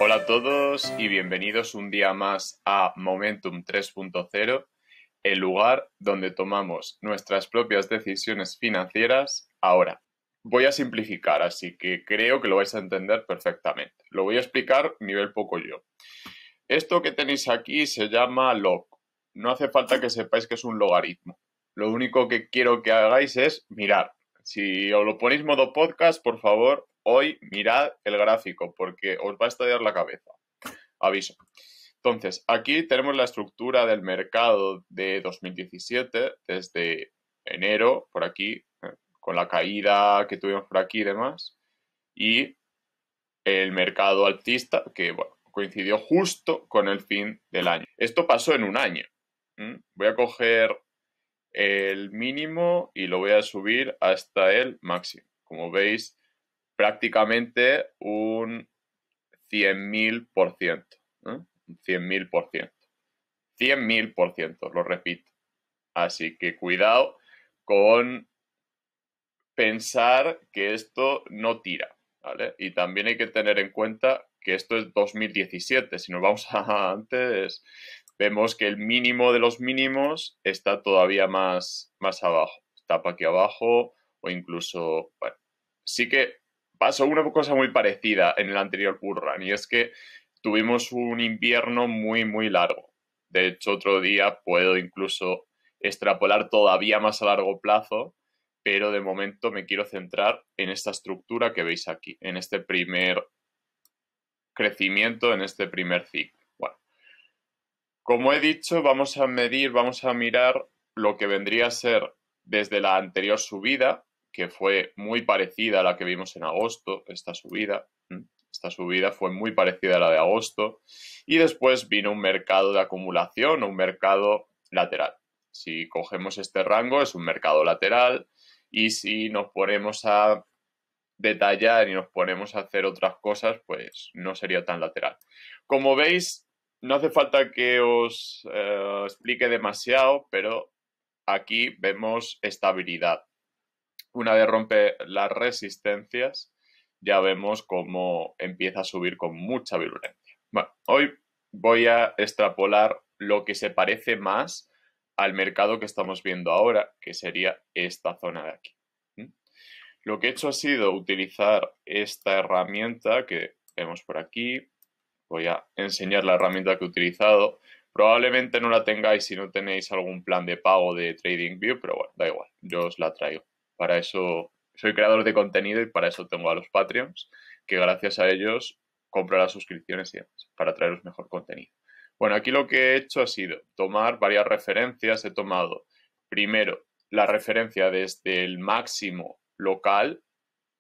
Hola a todos y bienvenidos un día más a Momentum 3.0, el lugar donde tomamos nuestras propias decisiones financieras ahora. Voy a simplificar, así que creo que lo vais a entender perfectamente. Lo voy a explicar nivel poco yo. Esto que tenéis aquí se llama log. No hace falta que sepáis que es un logaritmo. Lo único que quiero que hagáis es mirar. Si os lo ponéis modo podcast, por favor, hoy mirad el gráfico porque os va a estallar la cabeza. Aviso. Entonces, aquí tenemos la estructura del mercado de 2017, desde enero, por aquí, con la caída que tuvimos por aquí y demás, y el mercado alcista, que bueno, coincidió justo con el fin del año. Esto pasó en un año. Voy a coger el mínimo y lo voy a subir hasta el máximo. Como veis, prácticamente un 100.000%. Un 100.000%. 100.000%, lo repito. Así que cuidado con pensar que esto no tira, ¿vale? Y también hay que tener en cuenta que esto es 2017. Si nos vamos a antes, vemos que el mínimo de los mínimos está todavía más abajo. Está para aquí abajo o incluso, bueno, sí que pasó una cosa muy parecida en el anterior bull run y es que tuvimos un invierno muy largo. De hecho, otro día puedo incluso extrapolar todavía más a largo plazo, pero de momento me quiero centrar en esta estructura que veis aquí, en este primer crecimiento, en este primer ciclo. Bueno, como he dicho, vamos a mirar lo que vendría a ser desde la anterior subida, que fue muy parecida a la que vimos en agosto, esta subida. Esta subida fue muy parecida a la de agosto y después vino un mercado de acumulación o un mercado lateral. Si cogemos este rango es un mercado lateral y si nos ponemos a detallar y nos ponemos a hacer otras cosas, pues no sería tan lateral. Como veis, no hace falta que os explique demasiado, pero aquí vemos estabilidad. Una vez rompe las resistencias, ya vemos cómo empieza a subir con mucha virulencia. Bueno, hoy voy a extrapolar lo que se parece más al mercado que estamos viendo ahora, que sería esta zona de aquí. Lo que he hecho ha sido utilizar esta herramienta que vemos por aquí. Voy a enseñar la herramienta que he utilizado. Probablemente no la tengáis si no tenéis algún plan de pago de TradingView, pero bueno, da igual, yo os la traigo. Para eso soy creador de contenido y para eso tengo a los Patreons, que gracias a ellos compro las suscripciones y demás, para traeros mejor contenido. Bueno, aquí lo que he hecho ha sido tomar varias referencias. He tomado primero la referencia desde el máximo local,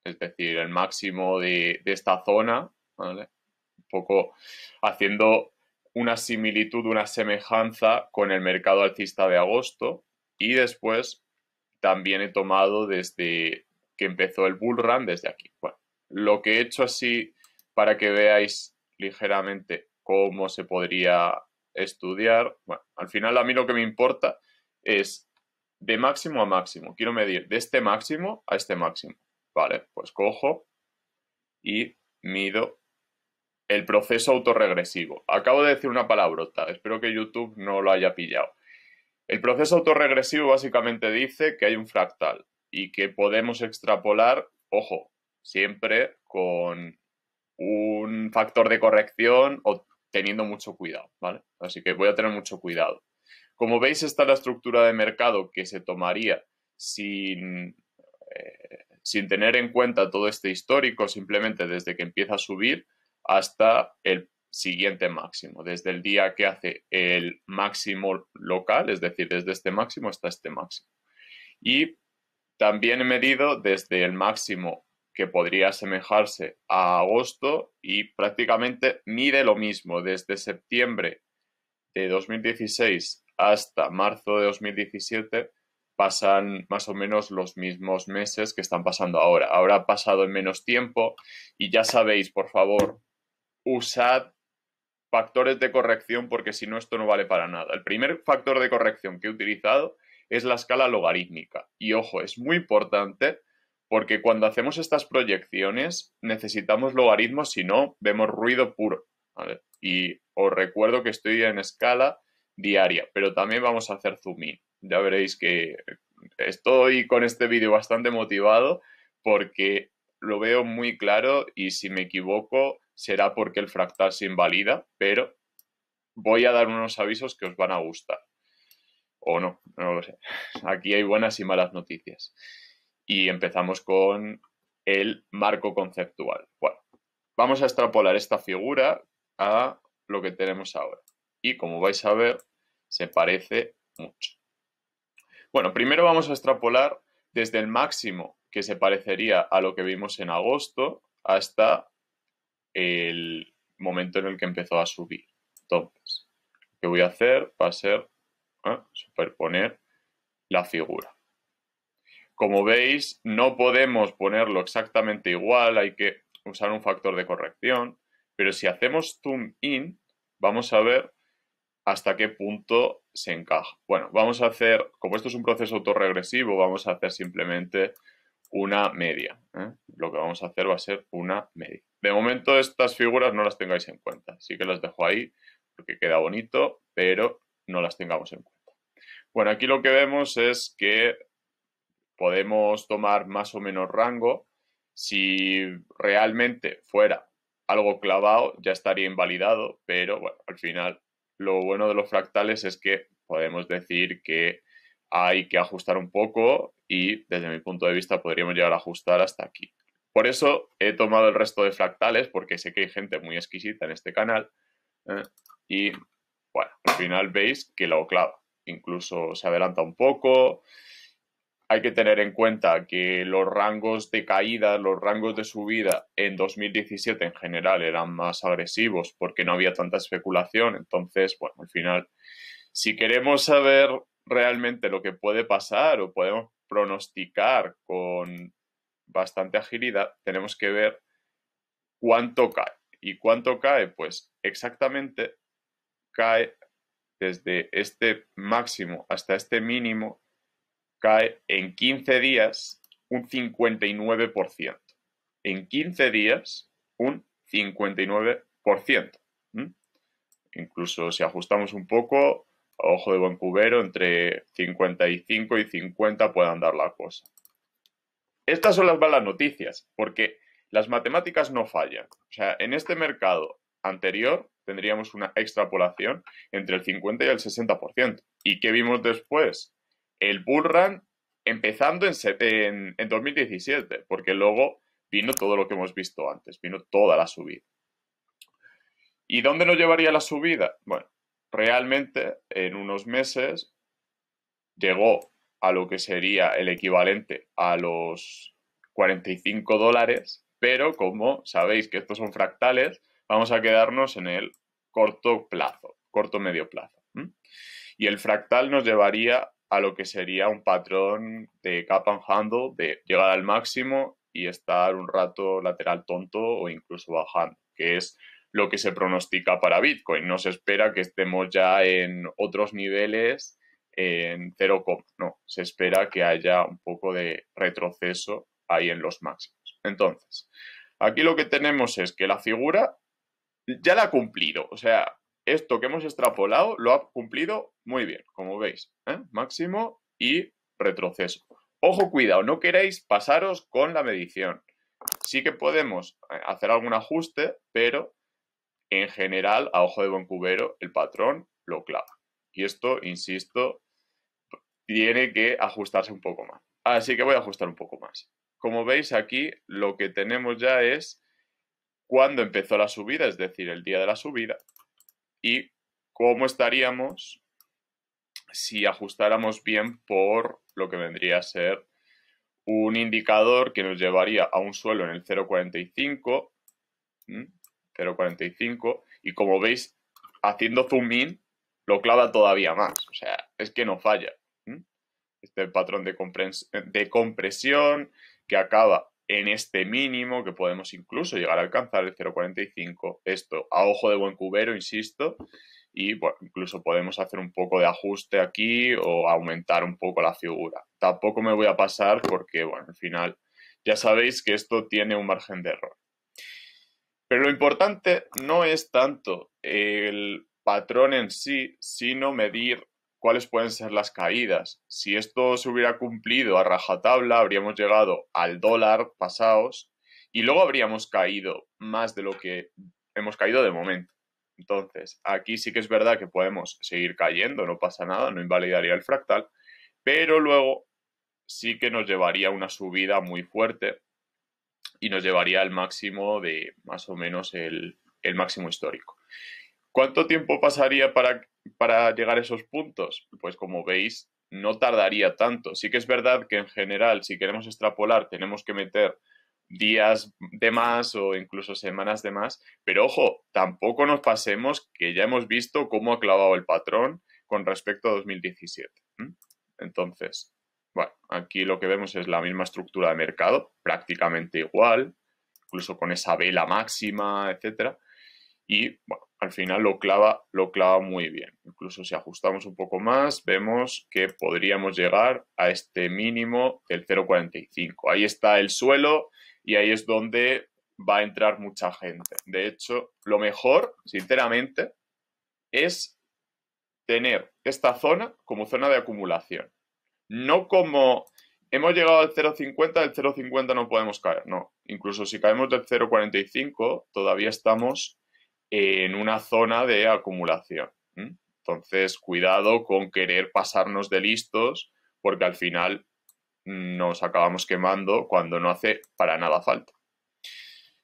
es decir, el máximo de esta zona, ¿vale? Un poco haciendo una similitud, una semejanza con el mercado alcista de agosto y después también he tomado desde que empezó el bull run desde aquí. Bueno, lo que he hecho así para que veáis ligeramente cómo se podría estudiar, bueno, al final a mí lo que me importa es de máximo a máximo. Quiero medir de este máximo a este máximo. Vale, pues cojo y mido el proceso autorregresivo. Acabo de decir una palabrota, espero que YouTube no lo haya pillado. El proceso autorregresivo básicamente dice que hay un fractal y que podemos extrapolar, ojo, siempre con un factor de corrección o teniendo mucho cuidado, ¿vale? Así que voy a tener mucho cuidado. Como veis, esta es la estructura de mercado que se tomaría sin tener en cuenta todo este histórico, simplemente desde que empieza a subir hasta el siguiente máximo, desde el día que hace el máximo local, es decir, desde este máximo hasta este máximo. Y también he medido desde el máximo que podría asemejarse a agosto y prácticamente mide lo mismo desde septiembre de 2016 hasta marzo de 2017. Pasan más o menos los mismos meses que están pasando ahora. Ahora ha pasado en menos tiempo y ya sabéis, por favor, usad factores de corrección porque si no esto no vale para nada. El primer factor de corrección que he utilizado es la escala logarítmica. Y ojo, es muy importante porque cuando hacemos estas proyecciones necesitamos logaritmos, si no, vemos ruido puro. ¿vale? Y os recuerdo que estoy en escala diaria, pero también vamos a hacer zoom in. Ya veréis que estoy con este vídeo bastante motivado porque lo veo muy claro y si me equivoco será porque el fractal se invalida, pero voy a dar unos avisos que os van a gustar. O no, no lo sé. Aquí hay buenas y malas noticias. Y empezamos con el marco conceptual. Bueno, vamos a extrapolar esta figura a lo que tenemos ahora. Y como vais a ver, se parece mucho. Bueno, primero vamos a extrapolar desde el máximo que se parecería a lo que vimos en agosto hasta el momento en el que empezó a subir. Entonces, lo que voy a hacer va a ser superponer la figura. Como veis, no podemos ponerlo exactamente igual, hay que usar un factor de corrección, pero si hacemos zoom in, vamos a ver hasta qué punto se encaja. Bueno, vamos a hacer, como esto es un proceso autorregresivo, vamos a hacer simplemente una media. Lo que vamos a hacer va a ser una media. De momento estas figuras no las tengáis en cuenta, sí que las dejo ahí porque queda bonito, pero no las tengamos en cuenta. Bueno, aquí lo que vemos es que podemos tomar más o menos rango. Si realmente fuera algo clavado ya estaría invalidado, pero bueno, al final lo bueno de los fractales es que podemos decir que hay que ajustar un poco y desde mi punto de vista podríamos llegar a ajustar hasta aquí. Por eso he tomado el resto de fractales porque sé que hay gente muy exquisita en este canal y bueno, al final veis que lo clava. Incluso se adelanta un poco. Hay que tener en cuenta que los rangos de caída, los rangos de subida en 2017 en general eran más agresivos porque no había tanta especulación. Entonces, bueno, al final, si queremos saber realmente lo que puede pasar o podemos pronosticar con bastante agilidad, tenemos que ver cuánto cae. ¿Y cuánto cae? Pues exactamente cae desde este máximo hasta este mínimo, cae en 15 días un 59%. En 15 días, un 59%. Incluso si ajustamos un poco, a ojo de buen cubero, entre 55 y 50 puede andar la cosa. Estas son las malas noticias, porque las matemáticas no fallan. O sea, en este mercado anterior tendríamos una extrapolación entre el 50 y el 60%. ¿Y qué vimos después? El bull run empezando en 2017, porque luego vino todo lo que hemos visto antes, vino toda la subida. ¿Y dónde nos llevaría la subida? Bueno, realmente en unos meses llegó a lo que sería el equivalente a los $45, pero como sabéis que estos son fractales, vamos a quedarnos en el corto plazo, corto medio plazo. Y el fractal nos llevaría a lo que sería un patrón de cap and handle, de llegar al máximo y estar un rato lateral tonto o incluso bajando, que es lo que se pronostica para Bitcoin. No se espera que estemos ya en otros niveles en 0, no, se espera que haya un poco de retroceso ahí en los máximos. Entonces, aquí lo que tenemos es que la figura ya la ha cumplido, o sea, esto que hemos extrapolado lo ha cumplido muy bien, como veis, máximo y retroceso. Ojo, cuidado, no queréis pasaros con la medición. Sí que podemos hacer algún ajuste, pero en general, a ojo de buen cubero, el patrón lo clava. Y esto, insisto, tiene que ajustarse un poco más. Así que voy a ajustar un poco más. Como veis aquí, lo que tenemos ya es cuándo empezó la subida, es decir, el día de la subida, y cómo estaríamos si ajustáramos bien por lo que vendría a ser un indicador que nos llevaría a un suelo en el 0,45, 0,45, y como veis, haciendo zoom in, lo clava todavía más. O sea, es que no falla. Este patrón de compresión que acaba en este mínimo, que podemos incluso llegar a alcanzar el 0,45. Esto a ojo de buen cubero, insisto, y bueno, incluso podemos hacer un poco de ajuste aquí o aumentar un poco la figura. Tampoco me voy a pasar porque, bueno, al final ya sabéis que esto tiene un margen de error. Pero lo importante no es tanto el patrón en sí, sino medir cuáles pueden ser las caídas. Si esto se hubiera cumplido a rajatabla, habríamos llegado al dólar pasados y luego habríamos caído más de lo que hemos caído de momento. Entonces, aquí sí que es verdad que podemos seguir cayendo, no pasa nada, no invalidaría el fractal, pero luego sí que nos llevaría a una subida muy fuerte y nos llevaría al máximo de más o menos el máximo histórico. ¿Cuánto tiempo pasaría para llegar a esos puntos? Pues como veis, no tardaría tanto. Sí que es verdad que en general, si queremos extrapolar, tenemos que meter días de más o incluso semanas de más, pero ojo, tampoco nos pasemos que ya hemos visto cómo ha clavado el patrón con respecto a 2017. Entonces, bueno, aquí lo que vemos es la misma estructura de mercado, prácticamente igual, incluso con esa vela máxima, etcétera. Y bueno, al final lo clava muy bien. Incluso si ajustamos un poco más, vemos que podríamos llegar a este mínimo del 0,45. Ahí está el suelo y ahí es donde va a entrar mucha gente. De hecho, lo mejor, sinceramente, es tener esta zona como zona de acumulación. No como hemos llegado al 0,50, del 0,50 no podemos caer, no. Incluso si caemos del 0,45, todavía estamos en una zona de acumulación. Entonces, cuidado con querer pasarnos de listos, porque al final nos acabamos quemando cuando no hace para nada falta.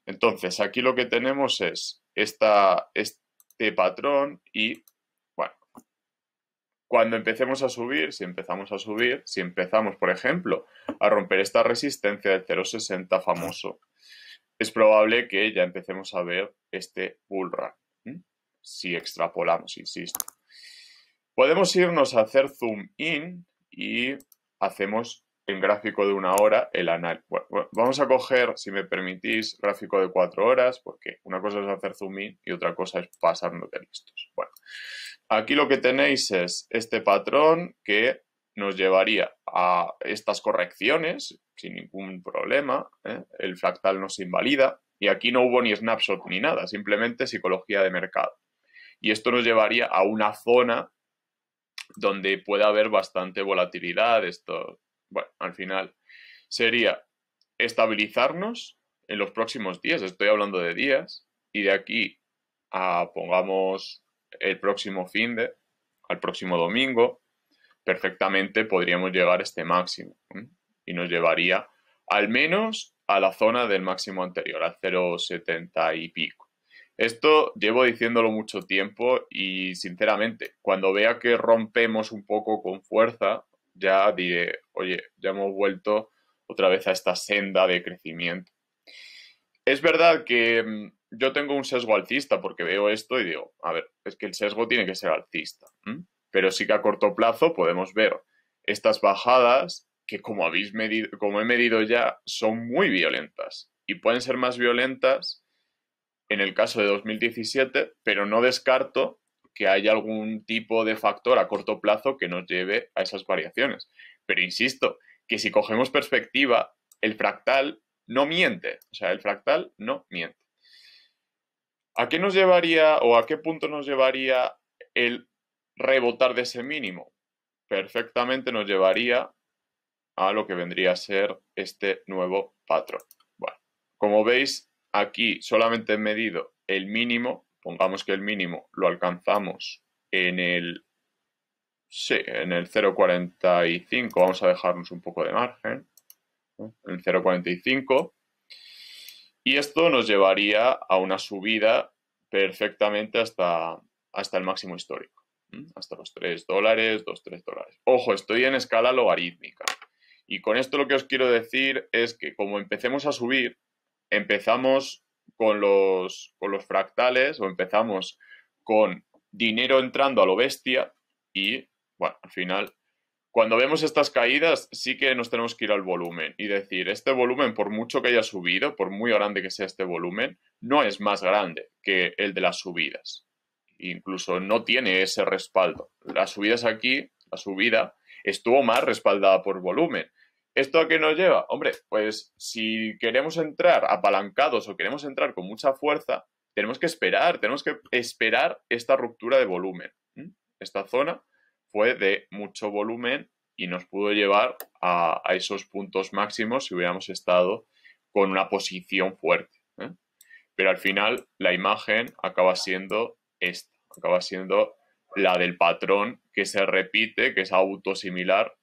Entonces, aquí lo que tenemos es este patrón y, bueno, cuando empecemos a subir, si empezamos, por ejemplo, a romper esta resistencia del 0,60 famoso, es probable que ya empecemos a ver este bull run. Si extrapolamos, insisto. Podemos irnos a hacer zoom in y hacemos en gráfico de 1 hora el análisis. Bueno, vamos a coger, si me permitís, gráfico de 4 horas, porque una cosa es hacer zoom in y otra cosa es pasarnos de listos. Bueno, aquí lo que tenéis es este patrón que nos llevaría a estas correcciones sin ningún problema. El fractal no se invalida y aquí no hubo ni snapshot ni nada, simplemente psicología de mercado. Y esto nos llevaría a una zona donde puede haber bastante volatilidad. Esto, bueno, al final sería estabilizarnos en los próximos días, estoy hablando de días, y de aquí a, pongamos, el próximo al próximo domingo, perfectamente podríamos llegar a este máximo, y nos llevaría al menos a la zona del máximo anterior, al 0,70 y pico. Esto llevo diciéndolo mucho tiempo y sinceramente, cuando vea que rompemos un poco con fuerza, ya diré, oye, ya hemos vuelto otra vez a esta senda de crecimiento. Es verdad que yo tengo un sesgo alcista porque veo esto y digo, a ver, es que el sesgo tiene que ser alcista. Pero sí que a corto plazo podemos ver estas bajadas que como habéis medido, como he medido ya, son muy violentas y pueden ser más violentas en el caso de 2017, pero no descarto que haya algún tipo de factor a corto plazo que nos lleve a esas variaciones. Pero insisto, que si cogemos perspectiva, el fractal no miente, o sea, el fractal no miente. ¿A qué nos llevaría o a qué punto nos llevaría el rebotar de ese mínimo? Perfectamente nos llevaría a lo que vendría a ser este nuevo patrón. Bueno, como veis, aquí solamente he medido el mínimo, pongamos que el mínimo lo alcanzamos en el 0,45, vamos a dejarnos un poco de margen, ¿no? En 0,45, y esto nos llevaría a una subida perfectamente hasta el máximo histórico, hasta los $3, $2, $3. Ojo, estoy en escala logarítmica. Y con esto lo que os quiero decir es que como empecemos a subir, empezamos con los fractales o empezamos con dinero entrando a lo bestia y, bueno, al final, cuando vemos estas caídas, sí que nos tenemos que ir al volumen y decir, este volumen, por mucho que haya subido, por muy grande que sea este volumen, no es más grande que el de las subidas. Incluso no tiene ese respaldo. Las subidas aquí, la subida, estuvo más respaldada por volumen. ¿Esto a qué nos lleva? Hombre, pues si queremos entrar apalancados o queremos entrar con mucha fuerza, tenemos que esperar esta ruptura de volumen. Esta zona fue de mucho volumen y nos pudo llevar a esos puntos máximos si hubiéramos estado con una posición fuerte. Pero al final la imagen acaba siendo esta, acaba siendo la del patrón que se repite, que es autosimilar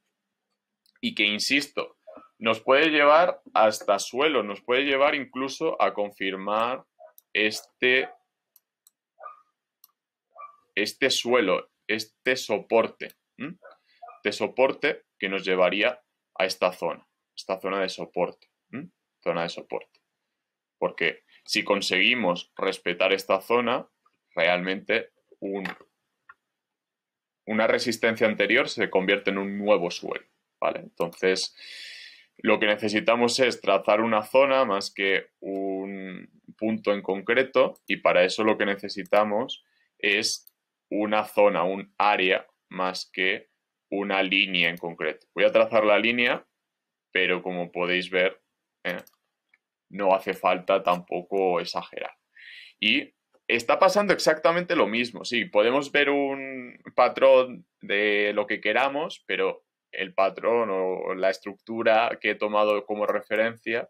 y que, insisto, nos puede llevar hasta suelo, nos puede llevar incluso a confirmar este suelo, este soporte que nos llevaría a esta zona de soporte, zona de soporte. Porque si conseguimos respetar esta zona, realmente una resistencia anterior se convierte en un nuevo suelo, ¿vale? Entonces, lo que necesitamos es trazar una zona más que un punto en concreto, y para eso lo que necesitamos es una zona, un área, más que una línea en concreto. Voy a trazar la línea, pero como podéis ver, no hace falta tampoco exagerar. Y está pasando exactamente lo mismo. Sí, podemos ver un patrón de lo que queramos, pero el patrón o la estructura que he tomado como referencia,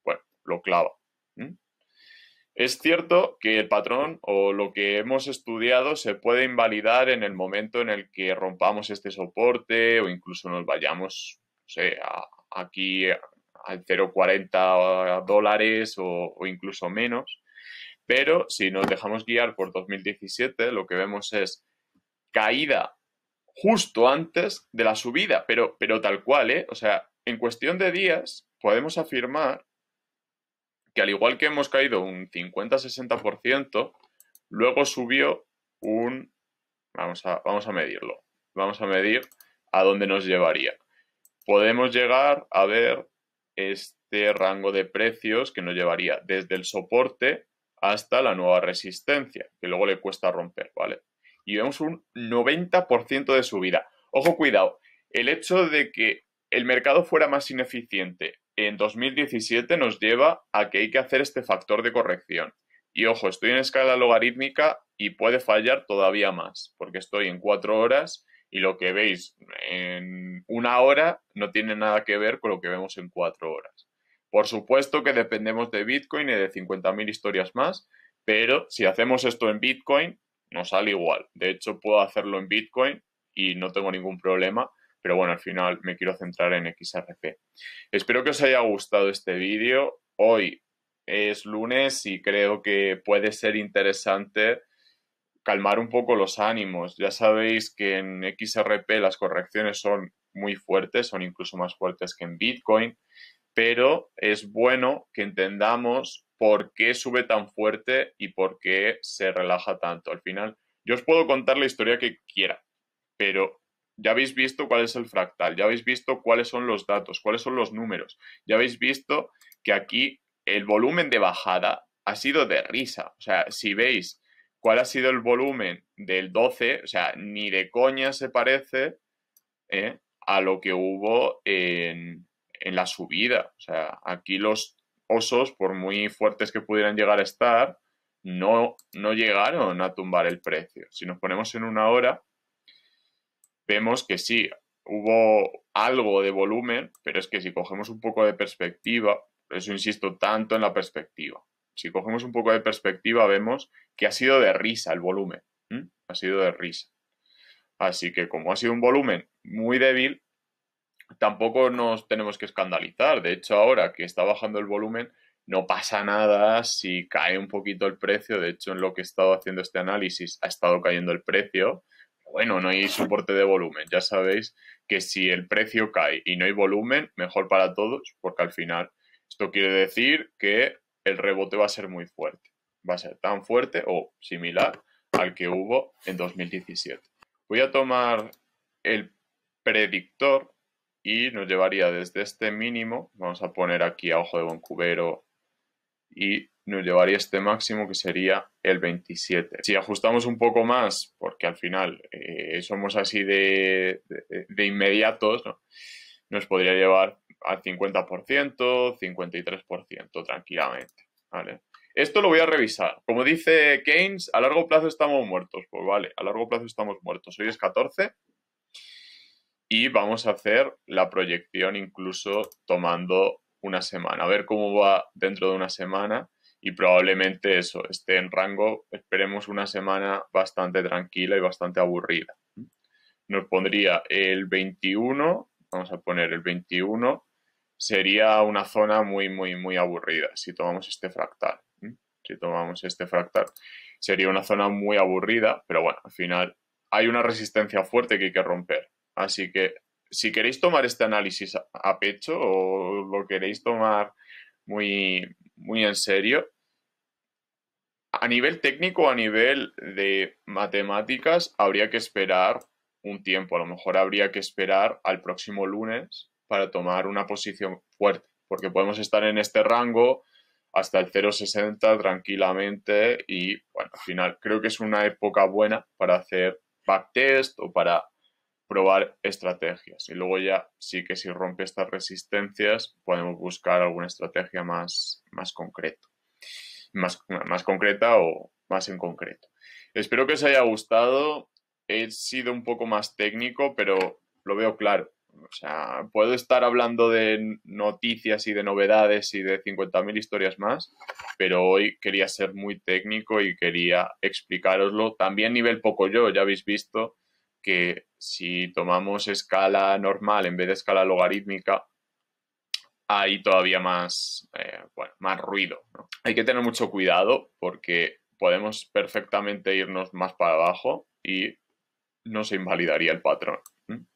bueno, lo clava. Es cierto que el patrón o lo que hemos estudiado se puede invalidar en el momento en el que rompamos este soporte o incluso nos vayamos, no sé, aquí al 0,40 dólares o incluso menos. Pero si nos dejamos guiar por 2017, lo que vemos es caída justo antes de la subida, pero tal cual, ¿eh? O sea, en cuestión de días podemos afirmar que al igual que hemos caído un 50-60%, luego subió un... Vamos a medirlo. Vamos a medir a dónde nos llevaría. Podemos llegar a ver este rango de precios que nos llevaría desde el soporte hasta la nueva resistencia, que luego le cuesta romper, ¿vale? Y vemos un 90% de subida. Ojo, cuidado, el hecho de que el mercado fuera más ineficiente en 2017 nos lleva a que hay que hacer este factor de corrección. Y ojo, estoy en escala logarítmica y puede fallar todavía más, porque estoy en 4 horas y lo que veis en una hora no tiene nada que ver con lo que vemos en 4 horas. Por supuesto que dependemos de Bitcoin y de 50.000 historias más, pero si hacemos esto en Bitcoin, nos sale igual. De hecho, puedo hacerlo en Bitcoin y no tengo ningún problema, pero bueno, al final me quiero centrar en XRP. Espero que os haya gustado este vídeo. Hoy es lunes y creo que puede ser interesante calmar un poco los ánimos. Ya sabéis que en XRP las correcciones son muy fuertes, son incluso más fuertes que en Bitcoin, pero es bueno que entendamos por qué sube tan fuerte y por qué se relaja tanto. Al final, yo os puedo contar la historia que quiera, pero ya habéis visto cuál es el fractal, ya habéis visto cuáles son los datos, cuáles son los números, ya habéis visto que aquí el volumen de bajada ha sido de risa. O sea, si veis cuál ha sido el volumen del 12, o sea, ni de coña se parece a lo que hubo en la subida. O sea, aquí los osos, por muy fuertes que pudieran llegar a estar, no llegaron a tumbar el precio. Si nos ponemos en una hora, vemos que sí, hubo algo de volumen, pero es que si cogemos un poco de perspectiva, por eso insisto tanto en la perspectiva, si cogemos un poco de perspectiva vemos que ha sido de risa el volumen, ha sido de risa. Así que como ha sido un volumen muy débil, tampoco nos tenemos que escandalizar. De hecho, ahora que está bajando el volumen, no pasa nada si cae un poquito el precio. De hecho, en lo que he estado haciendo este análisis ha estado cayendo el precio. Bueno, no hay soporte de volumen. Ya sabéis que si el precio cae y no hay volumen, mejor para todos, porque al final esto quiere decir que el rebote va a ser muy fuerte. Va a ser tan fuerte o similar al que hubo en 2017. Voy a tomar el predictor y nos llevaría desde este mínimo, vamos a poner aquí a ojo de buen cubero, y nos llevaría este máximo que sería el 27. Si ajustamos un poco más, porque al final somos así de inmediatos, ¿no? Nos podría llevar al 50%, 53% tranquilamente, ¿vale? Esto lo voy a revisar. Como dice Keynes, a largo plazo estamos muertos. Pues vale, a largo plazo estamos muertos. Hoy es 14 y vamos a hacer la proyección incluso tomando una semana. A ver cómo va dentro de una semana y probablemente eso esté en rango. Esperemos una semana bastante tranquila y bastante aburrida. Nos pondría el 21, vamos a poner el 21, sería una zona muy aburrida si tomamos este fractal. Si tomamos este fractal, sería una zona muy aburrida, pero bueno, al final hay una resistencia fuerte que hay que romper. Así que si queréis tomar este análisis a pecho o lo queréis tomar muy en serio, a nivel técnico, a nivel de matemáticas, habría que esperar un tiempo. A lo mejor habría que esperar al próximo lunes para tomar una posición fuerte, porque podemos estar en este rango hasta el 0,60 tranquilamente y, bueno, al final creo que es una época buena para hacer backtest o para probar estrategias. Y luego ya sí que si rompe estas resistencias podemos buscar alguna estrategia más concreta. Más concreta o más en concreto. Espero que os haya gustado. He sido un poco más técnico, pero lo veo claro. O sea, puedo estar hablando de noticias y de novedades y de 50.000 historias más, pero hoy quería ser muy técnico y quería explicároslo. También nivel poco yo, ya habéis visto que si tomamos escala normal en vez de escala logarítmica, hay todavía más, más ruido, ¿no? Hay que tener mucho cuidado porque podemos perfectamente irnos más para abajo y no se invalidaría el patrón.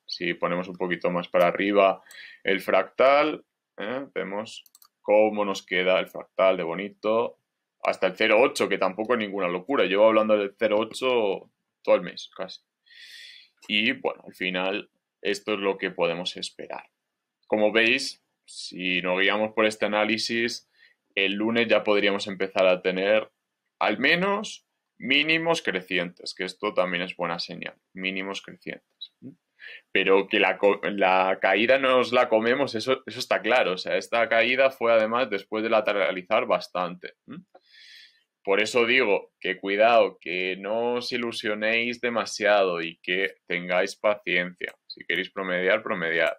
Si ponemos un poquito más para arriba el fractal, vemos cómo nos queda el fractal de bonito hasta el 0,8, que tampoco es ninguna locura. Llevo hablando del 0,8 todo el mes casi. Y bueno, al final esto es lo que podemos esperar. Como veis, si nos guiamos por este análisis, el lunes ya podríamos empezar a tener al menos mínimos crecientes, que esto también es buena señal, mínimos crecientes. Pero que la caída nos la comemos, eso está claro. O sea, esta caída fue además después de lateralizar bastante. Por eso digo que cuidado, que no os ilusionéis demasiado y que tengáis paciencia. Si queréis promediar, promediar.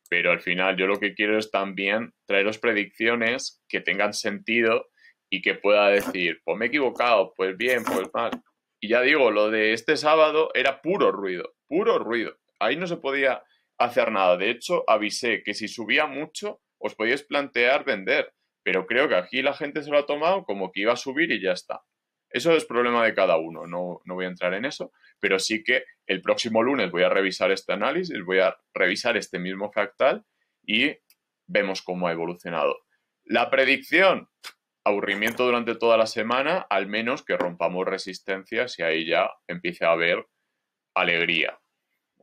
Pero al final yo lo que quiero es también traeros predicciones que tengan sentido y que pueda decir, pues me he equivocado, pues bien, pues mal. Y ya digo, lo de este sábado era puro ruido, puro ruido. Ahí no se podía hacer nada. De hecho, avisé que si subía mucho os podíais plantear vender. Pero creo que aquí la gente se lo ha tomado como que iba a subir y ya está. Eso es problema de cada uno, no voy a entrar en eso, pero sí que el próximo lunes voy a revisar este análisis, voy a revisar este mismo fractal y vemos cómo ha evolucionado. La predicción, aburrimiento durante toda la semana, al menos que rompamos resistencias y ahí ya empiece a haber alegría.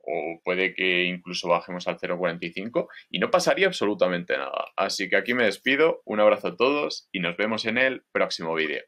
O puede que incluso bajemos al 0,45 y no pasaría absolutamente nada. Así que aquí me despido, un abrazo a todos y nos vemos en el próximo vídeo.